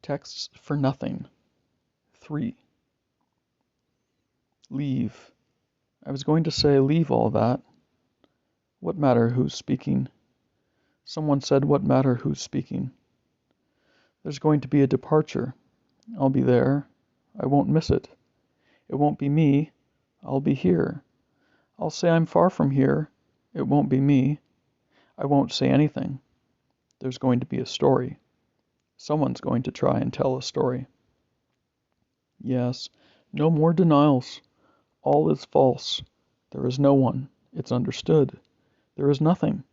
Texts for nothing. 3. Leave. I was going to say leave all that. What matter who's speaking? Someone said what matter who's speaking? There's going to be a departure. I'll be there. I won't miss it. It won't be me. I'll be here. I'll say I'm far from here. It won't be me. I won't say anything. There's going to be a story. Someone's going to try and tell a story. Yes, no more denials. All is false. There is no one. It's understood. There is nothing.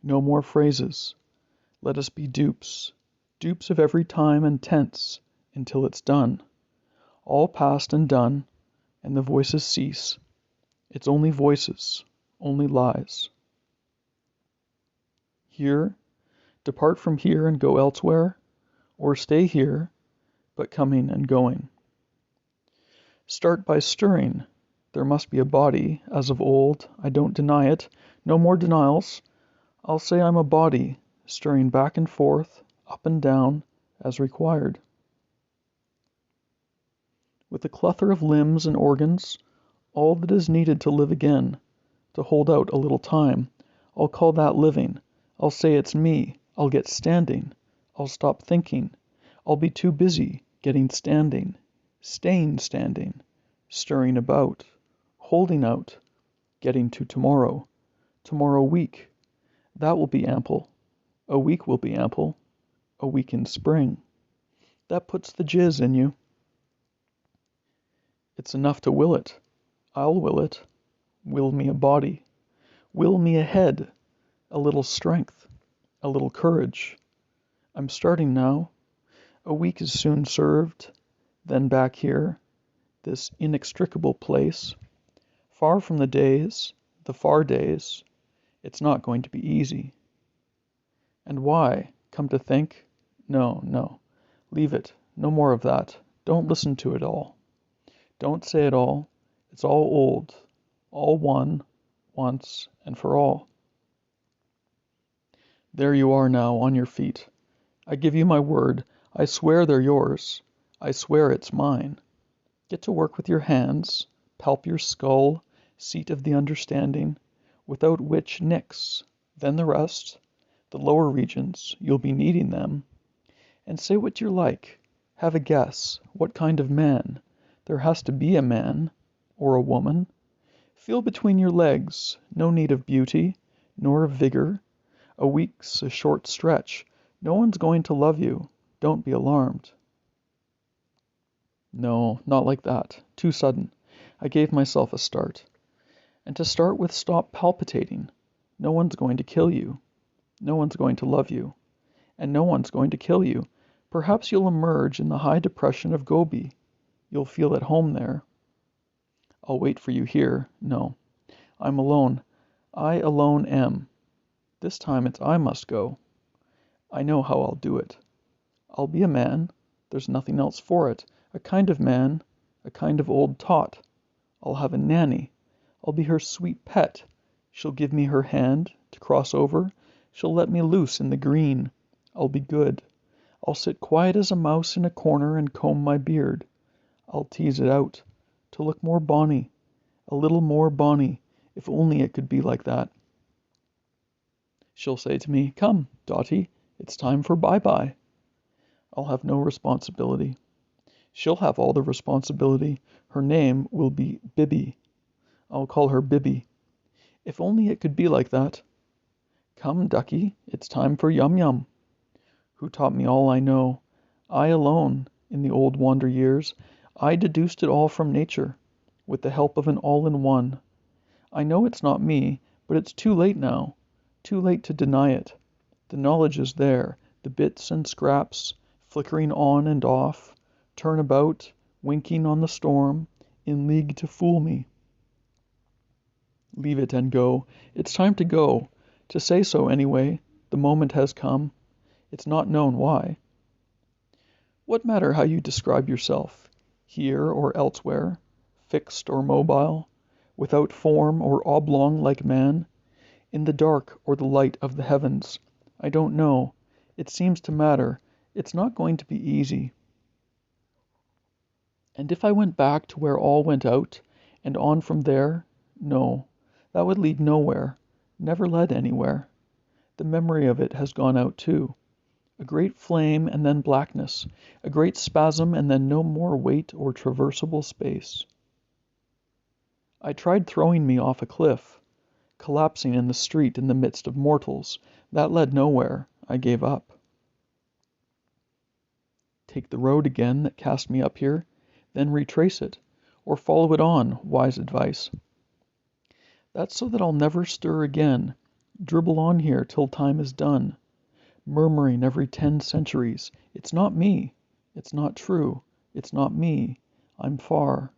No more phrases. Let us be dupes. Dupes of every time and tense, until it's done. All past and done, and the voices cease. It's only voices, only lies. Here, depart from here and go elsewhere, or stay here, but coming and going. Start by stirring. There must be a body, as of old. I don't deny it. No more denials. I'll say I'm a body, stirring back and forth, up and down, as required. With a clutter of limbs and organs, all that is needed to live again, to hold out a little time, I'll call that living. I'll say it's me. I'll get standing. I'll stop thinking. I'll be too busy getting standing, staying standing, stirring about, holding out, getting to tomorrow, tomorrow week. That will be ample. A week will be ample. A week in spring. That puts the jizz in you. It's enough to will it. I'll will it. Will me a body. Will me a head. A little strength. A little courage. I'm starting now. A week is soon served. Then back here. This inextricable place. Far from the days. The far days. It's not going to be easy. And why? Come to think? No. Leave it. No more of that. Don't listen to it all. Don't say it all. It's all old. All one. Once and for all. There you are now, on your feet. I give you my word. I swear they're yours. I swear it's mine. Get to work with your hands. Palp your skull, seat of the understanding, without which nix. Then the rest, the lower regions, you'll be needing them. And say what you're like. Have a guess. What kind of man? There has to be a man. Or a woman. Feel between your legs. No need of beauty, nor of vigor. A week's a short stretch. No one's going to love you. Don't be alarmed. No, not like that. Too sudden. I gave myself a start. And to start with, stop palpitating. No one's going to kill you. No one's going to love you. And no one's going to kill you. Perhaps you'll emerge in the high depression of Gobi. You'll feel at home there. I'll wait for you here. No. I'm alone. I alone am. This time it's I must go. I know how I'll do it. I'll be a man. There's nothing else for it. A kind of man. A kind of old tot. I'll have a nanny. I'll be her sweet pet. She'll give me her hand to cross over. She'll let me loose in the green. I'll be good. I'll sit quiet as a mouse in a corner and comb my beard. I'll tease it out, to look more bonny, a little more bonny, if only it could be like that. She'll say to me, "Come, Dotty, it's time for bye-bye." I'll have no responsibility. She'll have all the responsibility. Her name will be Bibby. I'll call her Bibby. If only it could be like that. Come, ducky, it's time for yum-yum. Who taught me all I know? I alone, in the old wander years. I deduced it all from nature, with the help of an all-in-one. I know it's not me, but it's too late now. Too late to deny it. The knowledge is there, the bits and scraps, flickering on and off, turn about, winking on the storm, in league to fool me. Leave it and go. It's time to go. To say so anyway. The moment has come. It's not known why. What matter how you describe yourself? Here or elsewhere, fixed or mobile, without form or oblong like man, in the dark or the light of the heavens. I don't know. It seems to matter. It's not going to be easy. And if I went back to where all went out, and on from there, no, that would lead nowhere, never led anywhere. The memory of it has gone out too. A great flame and then blackness, a great spasm and then no more weight or traversable space. I tried throwing me off a cliff, collapsing in the street in the midst of mortals. That led nowhere. I gave up. Take the road again that cast me up here, then retrace it, or follow it on, wise advice. That's so that I'll never stir again, dribble on here till time is done, murmuring every 10 centuries, it's not me, it's not true, it's not me, I'm far.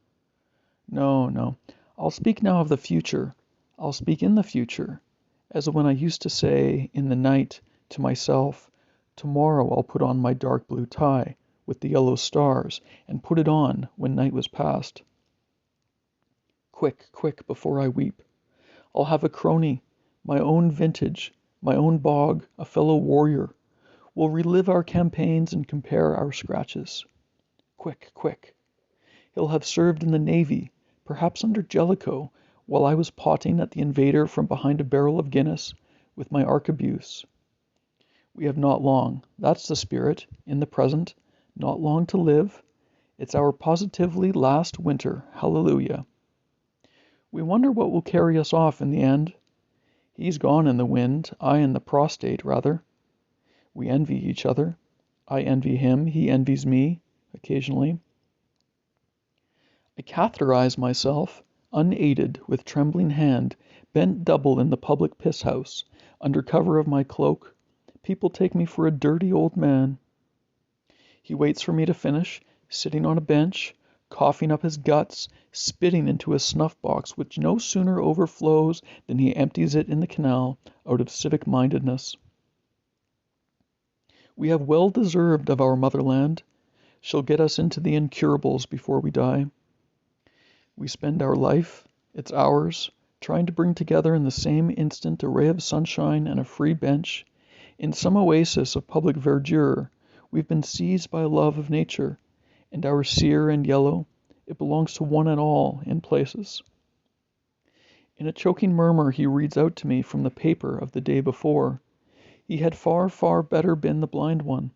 No, no, I'll speak now of the future, I'll speak in the future, as when I used to say, in the night, to myself, tomorrow I'll put on my dark blue tie, with the yellow stars, and put it on when night was past. Quick, quick, before I weep. I'll have a crony, my own vintage, my own bog, a fellow warrior. We'll relive our campaigns and compare our scratches. Quick, quick. He'll have served in the Navy, perhaps under Jellicoe, while I was potting at the invader from behind a barrel of Guinness, with my arquebuse. We have not long, that's the spirit, in the present, not long to live. It's our positively last winter, hallelujah. We wonder what will carry us off in the end. He's gone in the wind, I in the prostate, rather. We envy each other. I envy him, he envies me, occasionally. I catheterize myself, unaided, with trembling hand, bent double in the public piss-house, under cover of my cloak. People take me for a dirty old man. He waits for me to finish, sitting on a bench, coughing up his guts, spitting into a snuff-box which no sooner overflows than he empties it in the canal, out of civic-mindedness. We have well deserved of our motherland. She'll get us into the incurables before we die. We spend our life, it's ours, trying to bring together in the same instant a ray of sunshine and a free bench. In some oasis of public verdure, we've been seized by a love of nature, and our sere and yellow, it belongs to one and all in places. In a choking murmur he reads out to me from the paper of the day before. He had far, far better been the blind one.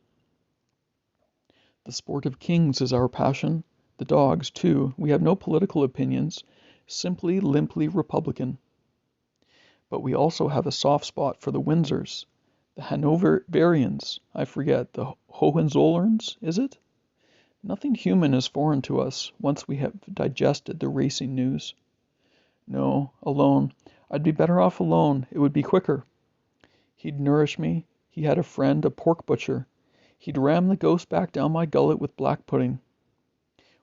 The sport of kings is our passion. The dogs, too. We have no political opinions, simply limply Republican. But we also have a soft spot for the Windsors, the Hanoverians, I forget, the Hohenzollerns, is it? Nothing human is foreign to us, once we have digested the racing news. No, alone. I'd be better off alone. It would be quicker. He'd nourish me. He had a friend, a pork butcher. He'd ram the ghost back down my gullet with black pudding.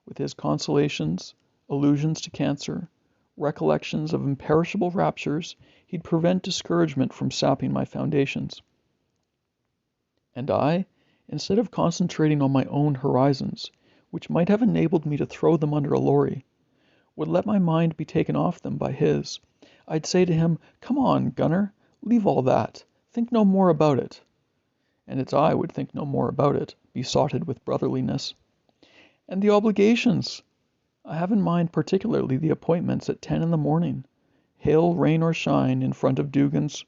With his consolations, allusions to cancer, recollections of imperishable raptures, he'd prevent discouragement from sapping my foundations. And I, instead of concentrating on my own horizons, which might have enabled me to throw them under a lorry, would let my mind be taken off them by his. I'd say to him, "Come on, Gunner, leave all that, think no more about it." And it's I would think no more about it, besotted with brotherliness. And the obligations! I have in mind particularly the appointments at 10 in the morning, hail, rain, or shine, in front of Dugan's,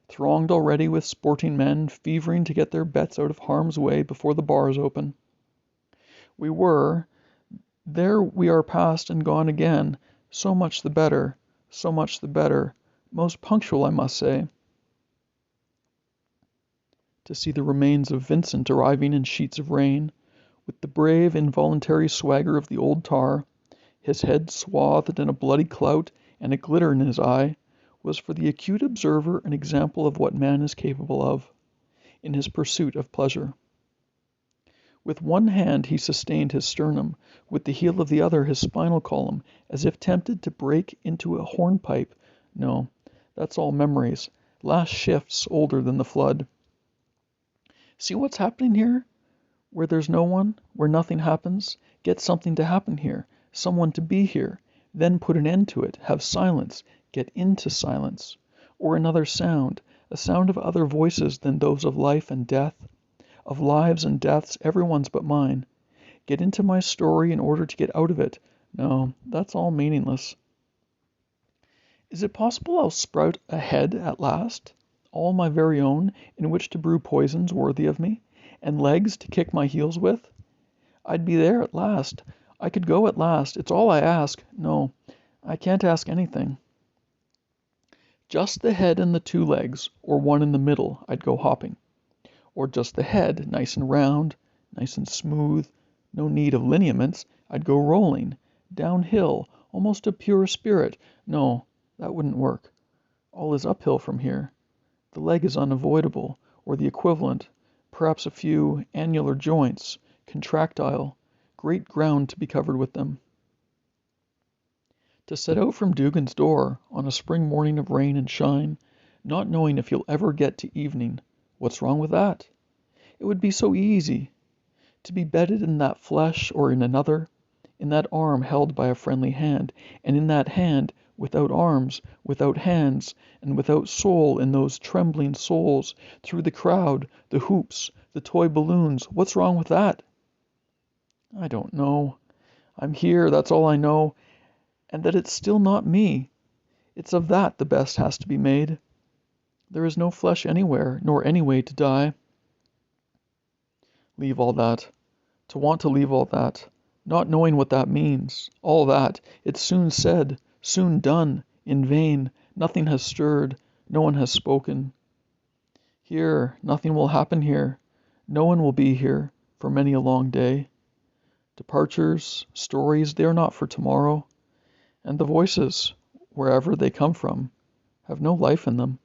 thronged already with sporting men fevering to get their bets out of harm's way before the bars open. We were, there we are past and gone again, so much the better, so much the better, most punctual, I must say. To see the remains of Vincent arriving in sheets of rain, with the brave, involuntary swagger of the old tar, his head swathed in a bloody clout and a glitter in his eye, was for the acute observer an example of what man is capable of, in his pursuit of pleasure. With one hand he sustained his sternum, with the heel of the other his spinal column, as if tempted to break into a hornpipe. No, that's all memories, last shifts older than the flood. See what's happening here? Where there's no one, where nothing happens, get something to happen here, someone to be here, then put an end to it, have silence, get into silence, or another sound, a sound of other voices than those of life and death, of lives and deaths, everyone's but mine. Get into my story in order to get out of it. No, that's all meaningless. Is it possible I'll sprout a head at last, all my very own, in which to brew poisons worthy of me, and legs to kick my heels with? I'd be there at last. I could go at last. It's all I ask. No, I can't ask anything. Just the head and the 2 legs, or one in the middle, I'd go hopping. Or just the head, nice and round, nice and smooth, no need of lineaments, I'd go rolling, downhill, almost a pure spirit. No, that wouldn't work. All is uphill from here. The leg is unavoidable, or the equivalent, perhaps a few annular joints, contractile, great ground to be covered with them. To set out from Dugan's door on a spring morning of rain and shine, not knowing if you'll ever get to evening, what's wrong with that? It would be so easy. To be bedded in that flesh or in another, in that arm held by a friendly hand, and in that hand, without arms, without hands, and without soul in those trembling souls, through the crowd, the hoops, the toy balloons, what's wrong with that? I don't know. I'm here, that's all I know, and that it's still not me. It's of that the best has to be made. There is no flesh anywhere, nor any way to die. Leave all that. To want to leave all that, not knowing what that means, all that, it's soon said, soon done, in vain, nothing has stirred, no one has spoken. Here, nothing will happen here, no one will be here, for many a long day. Departures, stories, they are not for tomorrow, and the voices, wherever they come from, have no life in them.